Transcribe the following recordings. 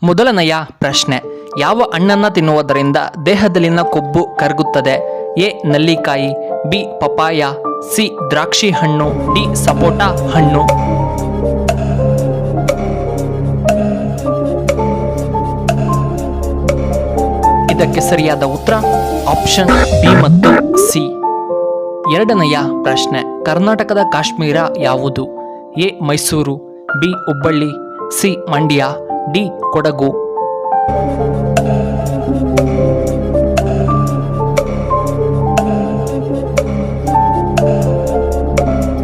ಮೊದಲನೆಯ ಪ್ರಶ್ನೆ, ಯಾವ ಹಣ್ಣನ್ನು ತಿನ್ನುವುದರಿಂದ ದೇಹದಲ್ಲಿನ ಕೊಬ್ಬು ಕರಗುತ್ತದೆ? ಎ ನೆಲ್ಲಿಕಾಯಿ, ಬಿ ಪಪಾಯ, ಸಿ ದ್ರಾಕ್ಷಿ ಹಣ್ಣು, ಡಿ ಸಪೋಟ ಹಣ್ಣು. ಇದಕ್ಕೆ ಸರಿಯಾದ ಉತ್ತರ ಆಪ್ಷನ್ ಬಿ ಮತ್ತು ಸಿ. ಎರಡನೆಯ ಪ್ರಶ್ನೆ, ಕರ್ನಾಟಕದ ಕಾಶ್ಮೀರ ಯಾವುದು? A Mysuru, B Hubballi, C Mandya, D Kodagu.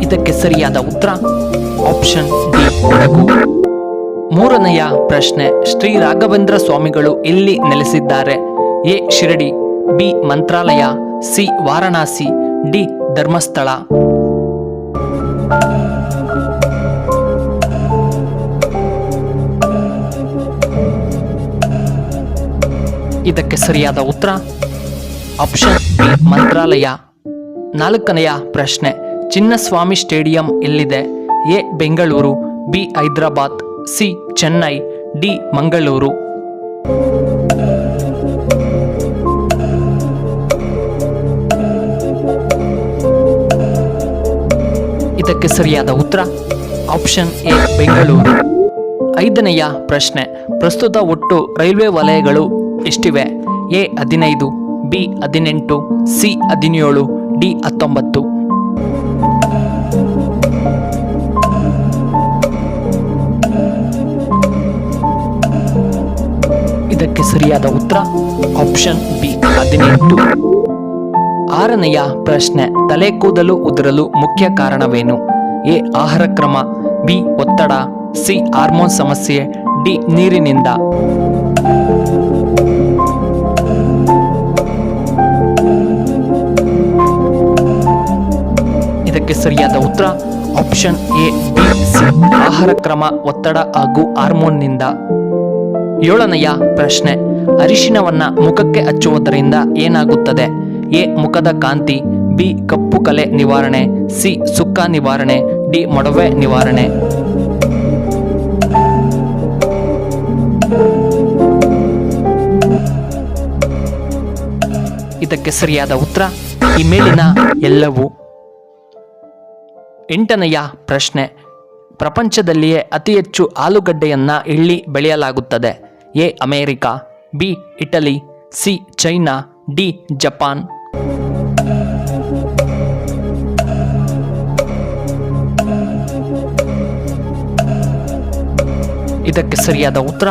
ಇದಕ್ಕೆ ಸರಿಯಾದ ಉತ್ತರ ಆಪ್ಷನ್ ಡಿ ಕೊಡಗು. ಮೂರನೆಯ ಪ್ರಶ್ನೆ, ಶ್ರೀ ರಾಘವೇಂದ್ರ ಸ್ವಾಮಿಗಳು ಎಲ್ಲಿ ನೆಲೆಸಿದ್ದಾರೆ? A Shirdi, B Mantralaya, C Varanasi, D Dharmasthala. ಇದಕ್ಕೆ ಸರಿಯಾದ ಉತ್ತರ ಆಪ್ಷನ್ ಬಿ ಮಂತ್ರಾಲಯ. ನಾಲ್ಕನೆಯ ಪ್ರಶ್ನೆ, ಚಿನ್ನಸ್ವಾಮಿ ಸ್ಟೇಡಿಯಂ ಎಲ್ಲಿದೆ? A Bengaluru, B Hyderabad, C Chennai, D Mangaluru. ಇದಕ್ಕೆ ಸರಿಯಾದ ಉತ್ತರ ಆಪ್ಷನ್ ಎ ಬೆಂಗಳೂರು. ಐದನೆಯ ಪ್ರಶ್ನೆ, ಪ್ರಸ್ತುತ ಒಟ್ಟು ರೈಲ್ವೆ ವಲಯಗಳು ಎಷ್ಟಿವೆ? A 15, B 18, C 17, D 19. ಇದಕ್ಕೆ ಸರಿಯಾದ ಉತ್ತರ ಆಪ್ಷನ್ ಬಿ 18. ಆರನೆಯ ಪ್ರಶ್ನೆ, ತಲೆ ಕೂದಲು ಉದುರಲು ಮುಖ್ಯ ಕಾರಣವೇನು? ಎ ಆಹಾರ ಕ್ರಮ, ಬಿ ಒತ್ತಡ, ಸಿ ಹಾರ್ಮೋನ್ ಸಮಸ್ಯೆ, ಡಿ ನೀರಿನಿಂದ. ಇದಕ್ಕೆ ಸರಿಯಾದ ಉತ್ತರ ಆಪ್ಷನ್ ಎ ಬಿ ಸಿ ಆಹಾರ ಕ್ರಮ, ಒತ್ತಡ ಹಾಗೂ ಹಾರ್ಮೋನ್ನಿಂದ. ಏಳನೆಯ ಪ್ರಶ್ನೆ, ಅರಿಶಿನವನ್ನ ಮುಖಕ್ಕೆ ಹಚ್ಚುವುದರಿಂದ ಏನಾಗುತ್ತದೆ? ಎ ಮುಖದ ಕಾಂತಿ, ಬಿ ಕಪ್ಪು ಕಲೆ ನಿವಾರಣೆ, ಸಿ ಸುಕ್ಕ ನಿವಾರಣೆ, ಡಿ ಮೊಡವೆ ನಿವಾರಣೆ. ಇದಕ್ಕೆ ಸರಿಯಾದ ಉತ್ತರ ಈ ಮೇಲಿನ ಎಲ್ಲವೂ. ಎಂಟನೆಯ ಪ್ರಶ್ನೆ, ಪ್ರಪಂಚದಲ್ಲಿಯೇ ಅತಿ ಹೆಚ್ಚು ಆಲೂಗಡ್ಡೆಯನ್ನ ಎಲ್ಲಿ ಬೆಳೆಯಲಾಗುತ್ತದೆ? A America, B Italy, C China, D Japan. ಇದಕ್ಕೆ ಸರಿಯಾದ ಉತ್ತರ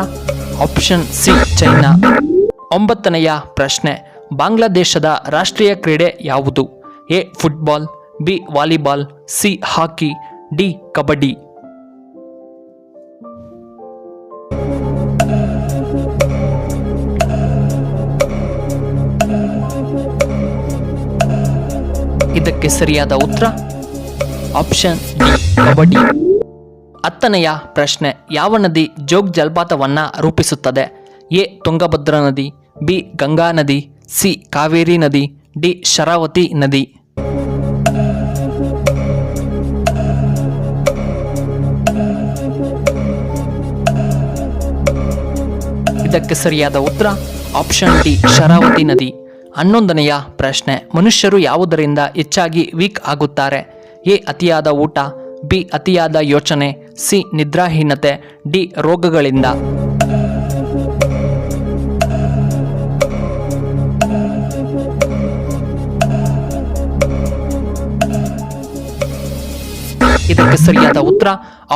ಆಪ್ಷನ್ ಸಿ ಚೈನಾ. ಒಂಬತ್ತನೆಯ ಪ್ರಶ್ನೆ, ಬಾಂಗ್ಲಾದೇಶದ ರಾಷ್ಟ್ರೀಯ ಕ್ರೀಡೆ ಯಾವುದು? A football, B volleyball, C hockey, D kabaddi. ಇದಕ್ಕೆ ಸರಿಯಾದ ಉತ್ತರ ಆಪ್ಷನ್ ಡಿ ಕಬಡ್ಡಿ. ಹತ್ತನೆಯ ಪ್ರಶ್ನೆ, ಯಾವ ನದಿ ಜೋಗ್ ಜಲಪಾತವನ್ನ ರೂಪಿಸುತ್ತದೆ? ಎ ತುಂಗಭದ್ರಾ ನದಿ, ಬಿ ಗಂಗಾ ನದಿ, ಸಿ ಕಾವೇರಿ ನದಿ, ಡಿ ಶರಾವತಿ ನದಿ. ಇದಕ್ಕೆ ಸರಿಯಾದ ಉತ್ತರ ಆಪ್ಷನ್ ಡಿ ಶರಾವತಿ ನದಿ. 11ನೆಯ ಪ್ರಶ್ನೆ, ಮನುಷ್ಯರು ಯಾವುದರಿಂದ ಹೆಚ್ಚಾಗಿ ವೀಕ್ ಆಗುತ್ತಾರೆ? ಎ ಅತಿಯಾದ ಊಟ, ಬಿ ಅತಿಯಾದ ಯೋಚನೆ, ಸಿ ನಿದ್ರಾಹೀನತೆ, ಡಿ ರೋಗಗಳಿಂದ. ಇದಕ್ಕೆ ಸರಿಯಾದ ಉತ್ತರ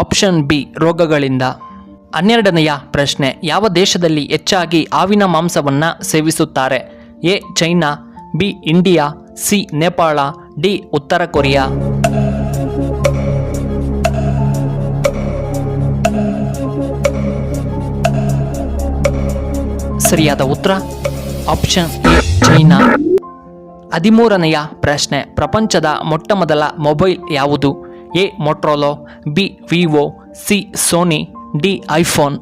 ಆಪ್ಷನ್ ಬಿ ರೋಗಗಳಿಂದ. 12ನೆಯ ಪ್ರಶ್ನೆ, ಯಾವ ದೇಶದಲ್ಲಿ ಹೆಚ್ಚಾಗಿ ಹಾವಿನ ಮಾಂಸವನ್ನ ಸೇವಿಸುತ್ತಾರೆ? A China, B India, C Nepal, D ಉತ್ತರ ಕೊರಿಯಾ. ಸರಿಯಾದ ಉತ್ತರ ಆಪ್ಷನ್ ಎ ಚೈನಾ. 13ನೆಯ ಪ್ರಶ್ನೆ, ಪ್ರಪಂಚದ ಮೊಟ್ಟಮೊದಲ ಮೊಬೈಲ್ ಯಾವುದು? A Motorola, B Vivo, C Sony, D iPhone.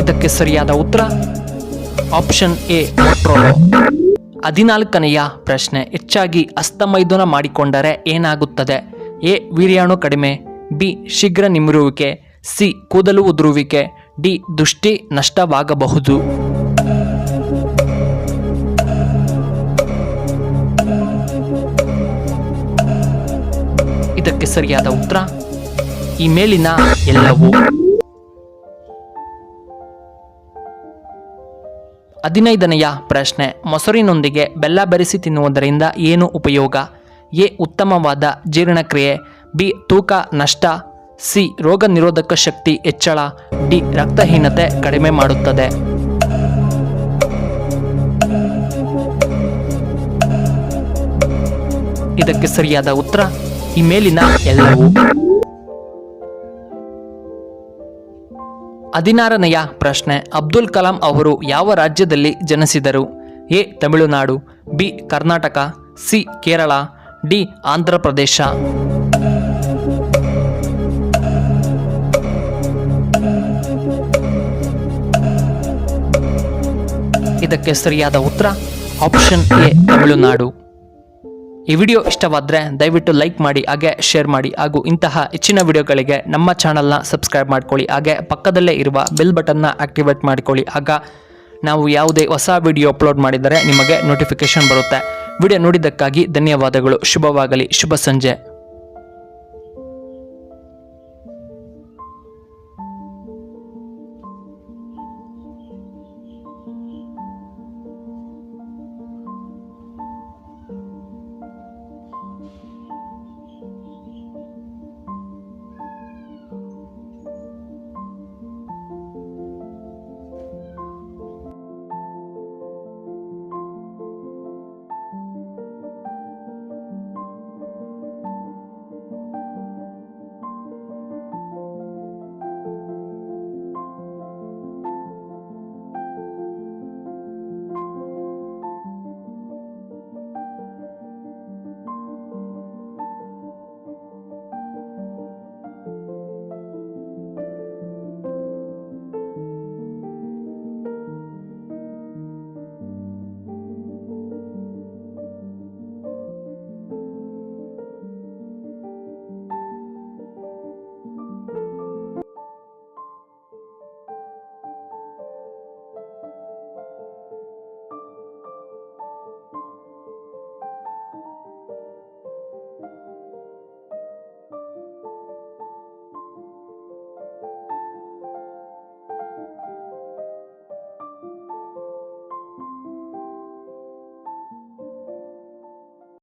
ಇದಕ್ಕೆ ಸರಿಯಾದ ಉತ್ತರ ಆಪ್ಷನ್ ಎ ಮೊಟ್ರೋಲಾ. 14ನೆಯ ಪ್ರಶ್ನೆ, ಹೆಚ್ಚಾಗಿ ಹಸ್ತಮೈಥುನ ಮಾಡಿಕೊಂಡರೆ ಏನಾಗುತ್ತದೆ? ಎ. ವೀರ್ಯಾಣು ಕಡಿಮೆ, ಬಿ. ಶೀಘ್ರ ನಿಮಿರುವಿಕೆ, ಸಿ. ಕೂದಲು ಉದುರುವಿಕೆ, ಡಿ. ದೃಷ್ಟಿ ನಷ್ಟವಾಗಬಹುದು. ಇದಕ್ಕೆ ಸರಿಯಾದ ಉತ್ತರ ಈ ಮೇಲಿನ ಎಲ್ಲವೂ. 15ನೆಯ ಪ್ರಶ್ನೆ, ಮೊಸರಿನೊಂದಿಗೆ ಬೆಲ್ಲ ಬೆರೆಸಿ ತಿನ್ನುವುದರಿಂದ ಏನು ಉಪಯೋಗ? ಎ. ಉತ್ತಮವಾದ ಜೀರ್ಣಕ್ರಿಯೆ, ಬಿ. ತೂಕ ನಷ್ಟ, ಸಿ. ರೋಗ ನಿರೋಧಕ ಶಕ್ತಿ ಹೆಚ್ಚಳ, ಡಿ. ರಕ್ತಹೀನತೆ ಕಡಿಮೆ ಮಾಡುತ್ತದೆ. ಇದಕ್ಕೆ ಸರಿಯಾದ ಉತ್ತರ ಈ ಮೇಲಿನ ಎಲ್ಲವೂ. 16ನೆಯ ಪ್ರಶ್ನೆ, ಅಬ್ದುಲ್ ಕಲಾಂ ಅವರು ಯಾವ ರಾಜ್ಯದಲ್ಲಿ ಜನಿಸಿದರು? A. Tamil Nadu, B. Karnataka, C. Kerala, D. Andhra Pradesh. ಇದಕ್ಕೆ ಸರಿಯಾದ ಉತ್ತರ ಆಪ್ಷನ್ ಎ. ತಮಿಳುನಾಡು. ಈ ವಿಡಿಯೋ ಇಷ್ಟವಾದರೆ ದಯವಿಟ್ಟು ಲೈಕ್ ಮಾಡಿ, ಹಾಗೆ ಶೇರ್ ಮಾಡಿ, ಹಾಗೂ ಇಂತಹ ಹೆಚ್ಚಿನ ವಿಡಿಯೋಗಳಿಗೆ ನಮ್ಮ ಚಾನಲ್ನ ಸಬ್ಸ್ಕ್ರೈಬ್ ಮಾಡ್ಕೊಳ್ಳಿ. ಹಾಗೆ ಪಕ್ಕದಲ್ಲೇ ಇರುವ ಬೆಲ್ ಬಟನ್ನ ಆಕ್ಟಿವೇಟ್ ಮಾಡಿಕೊಳ್ಳಿ. ಆಗ ನಾವು ಯಾವುದೇ ಹೊಸ ವಿಡಿಯೋ ಅಪ್ಲೋಡ್ ಮಾಡಿದರೆ ನಿಮಗೆ ನೋಟಿಫಿಕೇಶನ್ ಬರುತ್ತೆ. ವಿಡಿಯೋ ನೋಡಿದ್ದಕ್ಕಾಗಿ ಧನ್ಯವಾದಗಳು. ಶುಭವಾಗಲಿ. ಶುಭ ಸಂಜೆ.